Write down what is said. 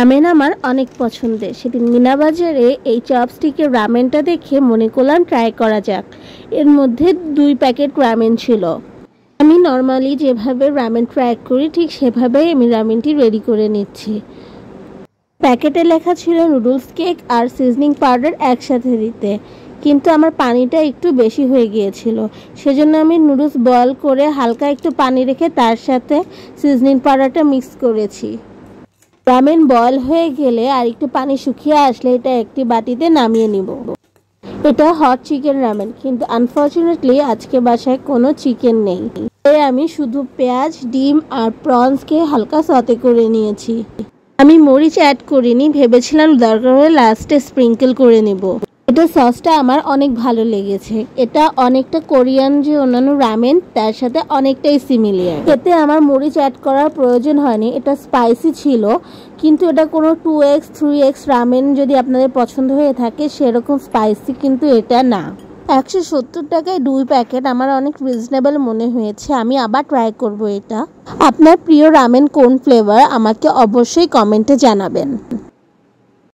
Ramen আমার অনেক পছন্দের। সেদিন মিনা বাজারে এই চপস্টিকের রামেনটা দেখে মনে করলাম ট্রাই করা যাক। এর মধ্যে 2 প্যাকেট রামেন ছিল। আমি নর্মালি যেভাবে রামেন ট্রাই করি ঠিক সেভাবেই আমি রামেনটি রেডি করে নিচ্ছি। প্যাকেটে লেখা ছিল নুডলস কেক আর সিজনিং পাউডার একসাথে দিতে, কিন্তু আমার পানিটা একটু বেশি হয়ে গিয়েছিল। সেজন্য আমি নুডলস বয়েল করে হালকা একটু পানি রেখে তার সাথে সিজনিং পাউডারটা মিক্স করেছি। রামেন বয়েল হয়ে গেলে আর একটু পানি শুকিয়ে আসলে এটা একটি বাটিতে নামিয়ে নিব। এটা হট চিকেন রামেন, কিন্তু আনফর্চুনেটলি আজকে বাসায় কোনো চিকেন নেই। তাই আমি শুধু পেঁয়াজ, ডিম আর প্রনসকে হালকা সতে করে নিয়েছি। আমি মরিচ অ্যাড করিনি, ভেবেছিলাম দরকার হলে লাস্টে স্প্রিঙ্কেল করে নেব। এটা সসটা আমার অনেক ভালো লেগেছে। এটা অনেকটা কোরিয়ান যে অন্যান্য রামেন তার সাথে অনেকটাই সিমিলার। এতে আমার মরিচ অ্যাড করার প্রয়োজন হয়নি। এটা স্পাইসি ছিল, কিন্তু এটা কোনো 2x 3x রামেন যদি আপনাদের পছন্দ হয়ে থাকে সেরকম স্পাইসি কিন্তু এটা না। 170 টাকায় 2 প্যাকেট আমার অনেক রিজনেবল মনে হয়েছে। আমি আবার ট্রাই করব এটা। আপনার প্রিয় রামেন কোন ফ্লেভার আমাকে অবশ্যই কমেন্টে জানাবেন।